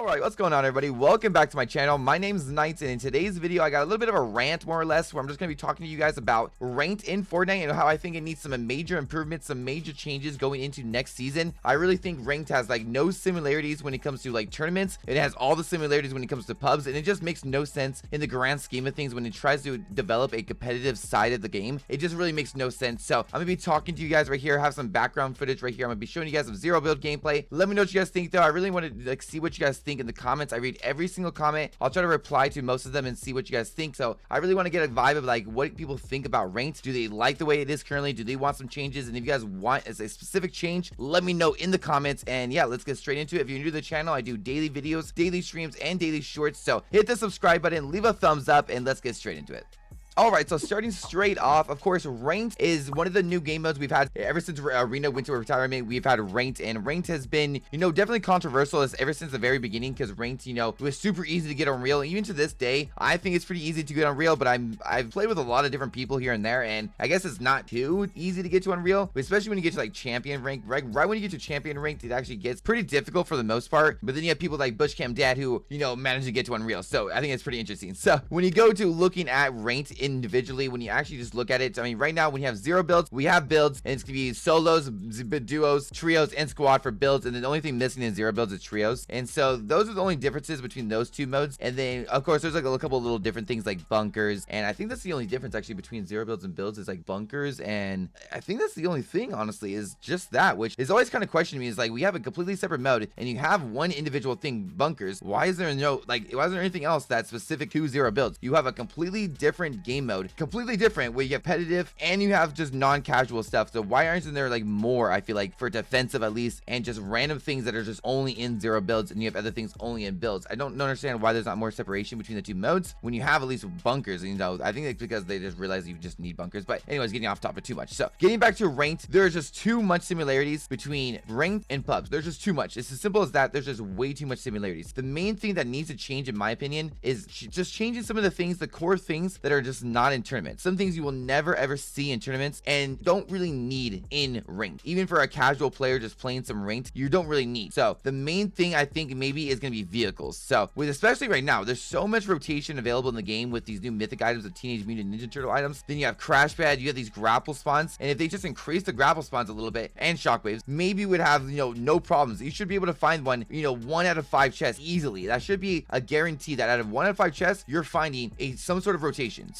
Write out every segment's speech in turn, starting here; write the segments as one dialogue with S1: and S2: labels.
S1: Alright, what's going on, everybody? Welcome back to my channel. My name's Nightz, and in today's video I got a little bit of a rant, more or less, where I'm just going to be talking to you guys about ranked in Fortnite and how I think it needs some major improvements, some major changes going into next season. I really think ranked has like no similarities when it comes to like tournaments. It has all the similarities when it comes to pubs, and it just makes no sense in the grand scheme of things when it tries to develop a competitive side of the game. It just really makes no sense. So I'm going to be talking to you guys right here. I have some background footage right here. I'm going to be showing you guys some zero build gameplay. Let me know what you guys think, though. I really want to like see what you guys think in the comments. I read every single comment. I'll try to reply to most of them and see what you guys think. So I really want to get a vibe of like what people think about ranked. Do they like the way it is currently? Do they want some changes? And if you guys want a specific change, let me know in the comments. And yeah, let's get straight into it. If you're new to the channel, I do daily videos, daily streams, and daily shorts. So hit the subscribe button, leave a thumbs up, and let's get straight into it. Alright, so starting straight off, of course, ranked is one of the new game modes we've had ever since Arena went to retirement. We've had ranked, and ranked has been, definitely controversial ever since the very beginning, because ranked, it was super easy to get on Real. Even to this day, I think it's pretty easy to get on Real, but I've played with a lot of different people here and there, and I guess it's not too easy to get to Unreal, especially when you get to like champion rank. Right when you get to champion ranked, it actually gets pretty difficult for the most part. But then you have people like 𝒃𝒏𝒌 who, manage to get to Unreal. So I think it's pretty interesting. So when you go to looking at ranked individually, when you actually just look at it, I mean, right now when you have zero builds, we have builds, and it's gonna be solos, duos, trios, and squad for builds, and then the only thing missing in zero builds is trios. And so those are the only differences between those two modes. And then of course there's like a couple of little different things like bunkers, and I think that's the only difference actually between zero builds and builds is like bunkers. And I think that's the only thing, honestly, is just that, which is always kind of questioning me, is like, we have a completely separate mode and you have one individual thing, bunkers. Why is there why isn't there anything else that's specific to zero builds? You have a completely different game mode, completely different, where you have competitive and you have just non-casual stuff. So why aren't there like more, I feel like, for defensive at least, and just random things that are just only in zero builds, and you have other things only in builds? I don't understand why there's not more separation between the two modes when you have at least bunkers. And I think it's because they just realize you just need bunkers. But anyways, getting off topic too much. So getting back to ranked, there's just too much similarities between ranked and pubs. There's just too much. It's as simple as that. There's just way too much similarities. The main thing that needs to change, in my opinion, is just changing some of the things, the core things that are just not in tournaments. Some things you will never ever see in tournaments and don't really need in ranked. Even for a casual player just playing some ranked, you don't really need. So the main thing I think maybe is going to be vehicles. So with, especially right now, there's so much rotation available in the game with these new mythic items of Teenage Mutant Ninja Turtle items. Then you have crash pad, you have these grapple spawns, and if they just increase the grapple spawns a little bit and shockwaves, maybe we'd have no problems. You should be able to find one 1 out of 5 chests easily. That should be a guarantee that out of 1 out of 5 chests, you're finding some sort of rotation.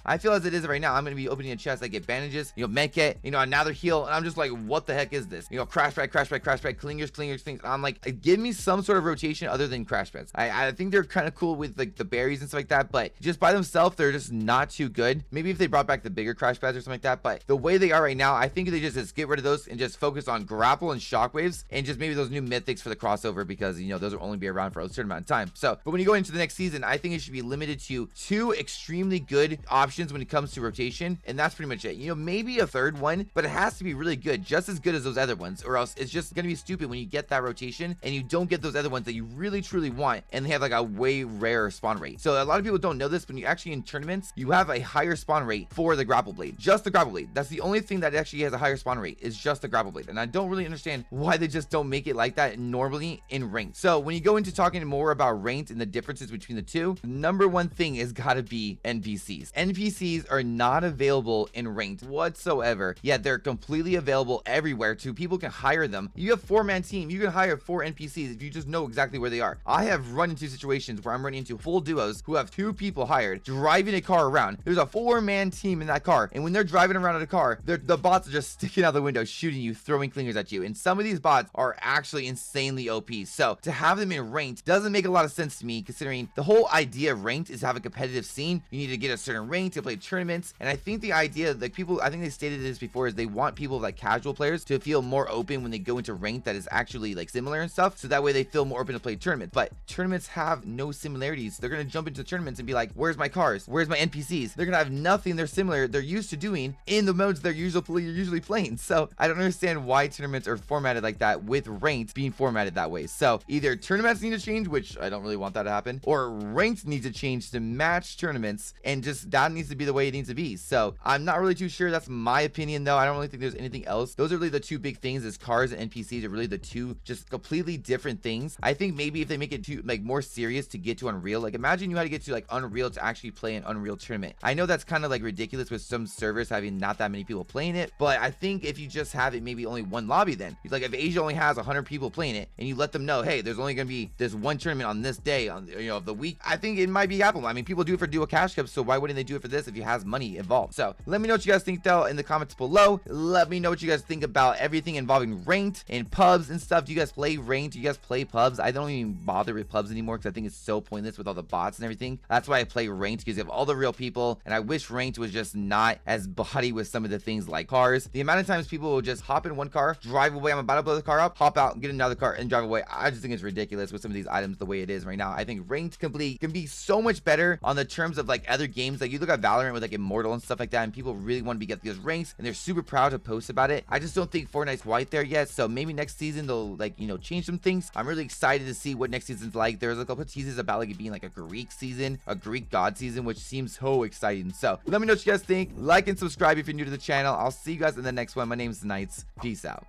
S1: I feel as it is right now, I'm going to be opening a chest. I get bandages, medkit, another heal, and I'm just like, what the heck is this? Crash pad, clingers, things. I'm like, give me some sort of rotation other than crash pads. I think they're kind of cool with like the berries and stuff like that, but just by themselves, they're just not too good. Maybe if they brought back the bigger crash pads or something like that, but the way they are right now, I think they just get rid of those and just focus on grapple and shockwaves, and just maybe those new mythics for the crossover, because those will only be around for a certain amount of time. So, but when you go into the next season, I think it should be limited to 2 extremely good options when it comes to rotation, and that's pretty much it. Maybe a third one, but it has to be really good, just as good as those other ones, or else it's just gonna be stupid when you get that rotation and you don't get those other ones that you really truly want, and they have like a way rarer spawn rate. So a lot of people don't know this, but you actually, in tournaments, you have a higher spawn rate for the grapple blade, just the grapple blade. That's the only thing that actually has a higher spawn rate, is just the grapple blade, and I don't really understand why they just don't make it like that normally in ranked. So when you go into talking more about ranked and the differences between the two, the number one thing is gotta be NPCs. NPCs are not available in ranked whatsoever, yet they're completely available everywhere. People can hire them. You have 4-man team, you can hire 4 NPCs if you just know exactly where they are. I have run into situations where I'm running into full duos who have 2 people hired driving a car around. There's a 4-man team in that car, and when they're driving around in a car, the bots are just sticking out the window, shooting you, throwing clingers at you, and some of these bots are actually insanely OP. So to have them in ranked doesn't make a lot of sense to me, considering the whole idea of ranked is to have a competitive scene. You need to get a certain rank to play tournaments, and I think the idea, like, people, I think they stated this before, is they want people like casual players to feel more open when they go into ranked that is actually like similar and stuff, so that way they feel more open to play tournaments. But tournaments have no similarities. They're gonna jump into tournaments and be like, where's my cars, where's my NPCs? They're gonna have nothing they're similar, they're used to doing in the modes they're usually playing. So I don't understand why tournaments are formatted like that, with ranked being formatted that way. So either tournaments need to change, which I don't really want that to happen, or ranked needs to change to match tournaments tournaments, and just that needs to be the way it needs to be. So I'm not really too sure. That's my opinion, though. I don't really think there's anything else. Those are really the two big things, is cars and NPCs are really the two just completely different things. I think maybe if they make it too like more serious to get to Unreal, like imagine you had to get to like Unreal to actually play an Unreal tournament. I know that's kind of like ridiculous with some servers having not that many people playing it, but I think if you just have it maybe only one lobby, then like if Asia only has 100 people playing it and you let them know, hey, there's only gonna be this one tournament on this day on of the week, I think it might be applicable. I mean, people do it for dual cash cups, so why wouldn't they do it for this if it has money involved? So let me know what you guys think though in the comments below. Let me know what you guys think about everything involving ranked and pubs and stuff. Do you guys play ranked? Do you guys play pubs? I don't even bother with pubs anymore because I think it's so pointless with all the bots and everything. That's why I play ranked, because you have all the real people, and I wish ranked was just not as body with some of the things like cars. The amount of times people will just hop in one car, drive away, I'm about to blow the car up, hop out, get another car and drive away. I just think it's ridiculous with some of these items the way it is right now. I think ranked can be so much better on the terms of like other games. Like you look at Valorant with like Immortal and stuff like that, and people really want to get those ranks and they're super proud to post about it. I just don't think Fortnite's quite there yet, so maybe next season they'll like change some things. I'm really excited to see what next season's like. There's a couple of teases about like it being like a Greek season, a Greek god season, which seems so exciting. So let me know what you guys think. Like and subscribe if you're new to the channel. I'll see you guys in the next one. My name is Nightz. Peace out.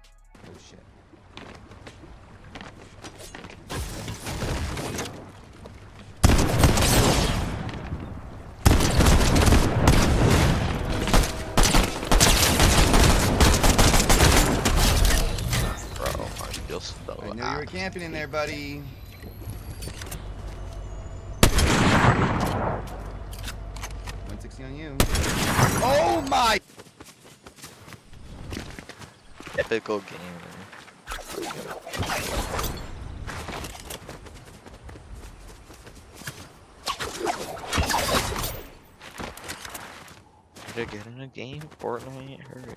S1: Oh shit.
S2: I knew you were camping in there, buddy. '60 on you. Oh my!
S3: Typical gamer. Did I get in a game? Fortnite? Hurry.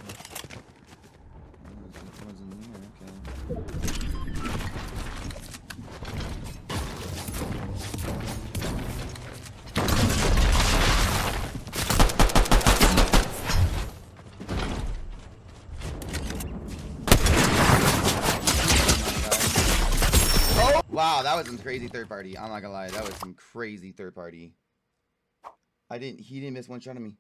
S2: Wow, that was some crazy third party. I'm not gonna lie, that was some crazy third party. He didn't miss one shot of me.